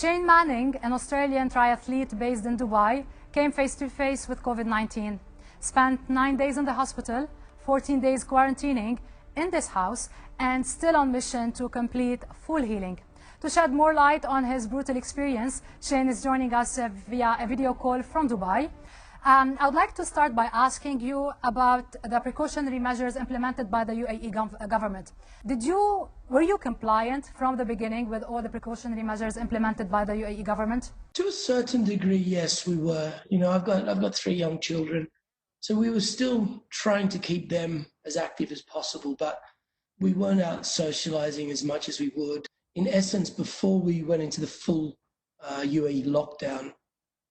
Shane Manning, an Australian triathlete based in Dubai, came face to face with COVID-19, spent 9 days in the hospital, 14 days quarantining in this house, and still on mission to complete full healing. To shed more light on his brutal experience, Shane is joining us via a video call from Dubai. I would like to start by asking you about the precautionary measures implemented by the UAE government. Were you compliant from the beginning with all the precautionary measures implemented by the UAE government? To a certain degree, yes, we were. You know, I've got 3 young children, so we were still trying to keep them as active as possible, but we weren't out socializing as much as we would. In essence, before we went into the full UAE lockdown,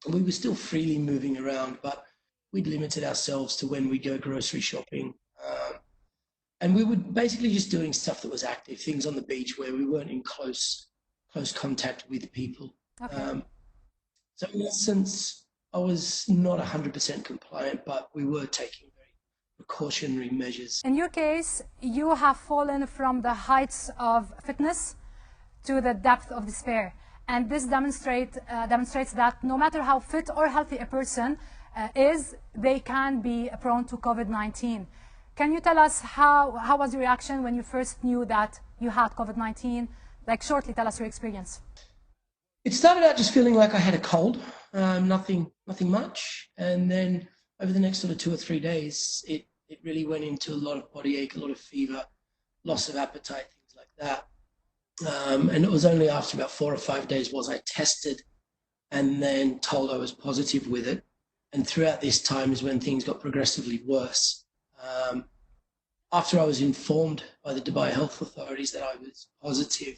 we were still freely moving around, but we'd limited ourselves to when we go grocery shopping. And we were basically just doing stuff that was active, things on the beach where we weren't in close contact with people. Okay. So in essence, I was not 100% compliant, but we were taking very precautionary measures. In your case, you have fallen from the heights of fitness to the depth of despair. And this demonstrates that no matter how fit or healthy a person is, they can be prone to COVID-19. Can you tell us how was your reaction when you first knew that you had COVID-19? Like, shortly tell us your experience. It started out just feeling like I had a cold, nothing much. And then over the next sort of 2 or 3 days, it really went into a lot of body ache, a lot of fever, loss of appetite, things like that. And it was only after about 4 or 5 days was I tested and then told I was positive with it. And throughout this time is when things got progressively worse. After I was informed by the Dubai health authorities that I was positive,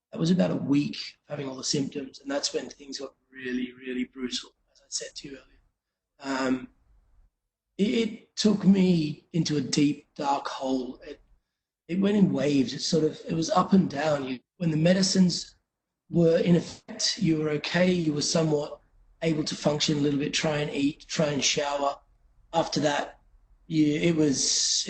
that was about a week of having all the symptoms. And that's when things got really, really brutal, as I said to you earlier. It took me into a deep, dark hole. It went in waves. It was up and down. When the medicines were in effect, you were okay. You were somewhat able to function a little bit, try and eat, try and shower. After that, it was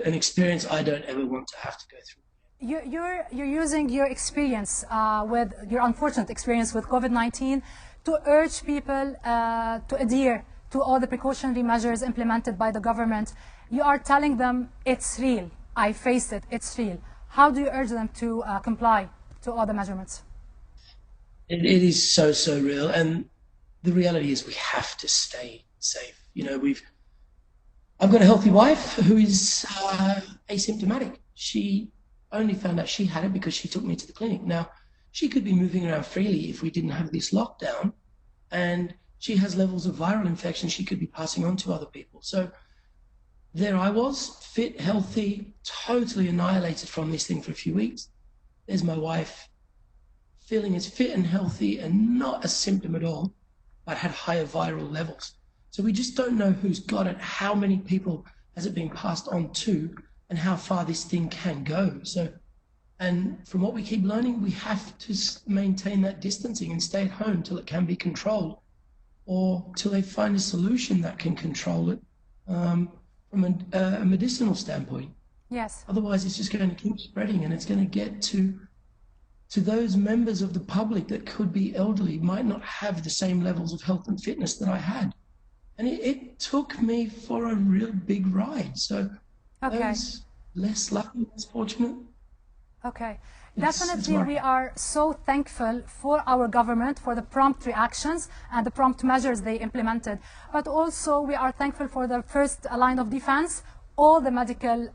an experience I don't ever want to have to go through. You're using your experience with your unfortunate experience with COVID-19 to urge people to adhere to all the precautionary measures implemented by the government. You are telling them it's real. I faced it, it's real. How do you urge them to comply to all the measurements? It is so real. And the reality is we have to stay safe. You know, I've got a healthy wife who is asymptomatic. She only found out she had it because she took me to the clinic. Now, she could be moving around freely if we didn't have this lockdown, and she has levels of viral infection she could be passing on to other people. So there I was, fit, healthy, totally annihilated from this thing for a few weeks. There's my wife, feeling as fit and healthy and not a symptom at all, but had higher viral levels. So we just don't know who's got it, how many people has it been passed on to, and how far this thing can go. So, and from what we keep learning, we have to maintain that distancing and stay at home till it can be controlled, or till they find a solution that can control it. From a medicinal standpoint. Yes. Otherwise, it's just going to keep spreading, and it's going to get to those members of the public that could be elderly, might not have the same levels of health and fitness that I had. And it took me for a real big ride. So those less lucky, less fortunate. Okay. Definitely, we are so thankful for our government for the prompt reactions and the prompt measures they implemented. But also, we are thankful for the first line of defense, all the medical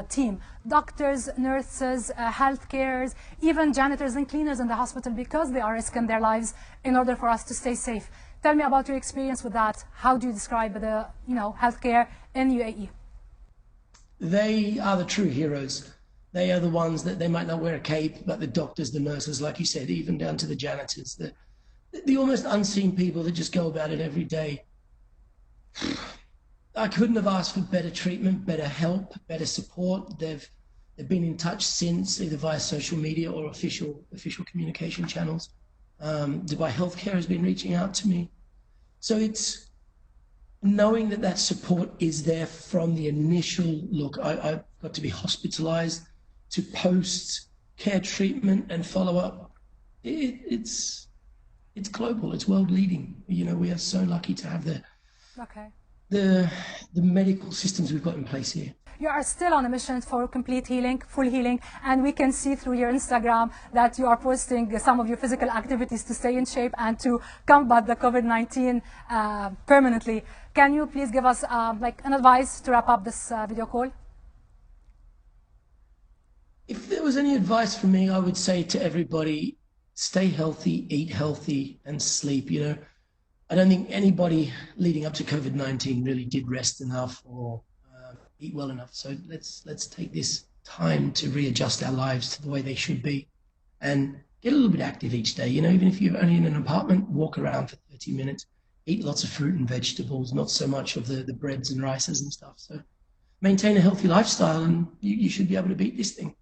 team, doctors, nurses, health carers, even janitors and cleaners in the hospital, because they are risking their lives in order for us to stay safe. Tell me about your experience with that. How do you describe the healthcare in UAE? They are the true heroes. They are the ones that they might not wear a cape, but the doctors, the nurses, like you said, even down to the janitors, the almost unseen people that just go about it every day. I couldn't have asked for better treatment, better help, better support. They've been in touch since, either via social media or official communication channels. Dubai Healthcare has been reaching out to me. So it's knowing that support is there from the initial look. I got to be hospitalized, to post-care treatment and follow-up. It's it's global, it's world leading. You know, we are so lucky to have Okay. the medical systems we've got in place here. You are still on a mission for complete healing, full healing, and we can see through your Instagram that you are posting some of your physical activities to stay in shape and to combat the COVID-19 permanently. Can you please give us like an advice to wrap up this video call? If there was any advice from me, I would say to everybody, stay healthy, eat healthy, and sleep. You know, I don't think anybody leading up to COVID-19 really did rest enough or eat well enough. So let's take this time to readjust our lives to the way they should be and get a little bit active each day. You know, even if you're only in an apartment, walk around for 30 minutes, eat lots of fruit and vegetables, not so much of the breads and rices and stuff. So maintain a healthy lifestyle and you should be able to beat this thing.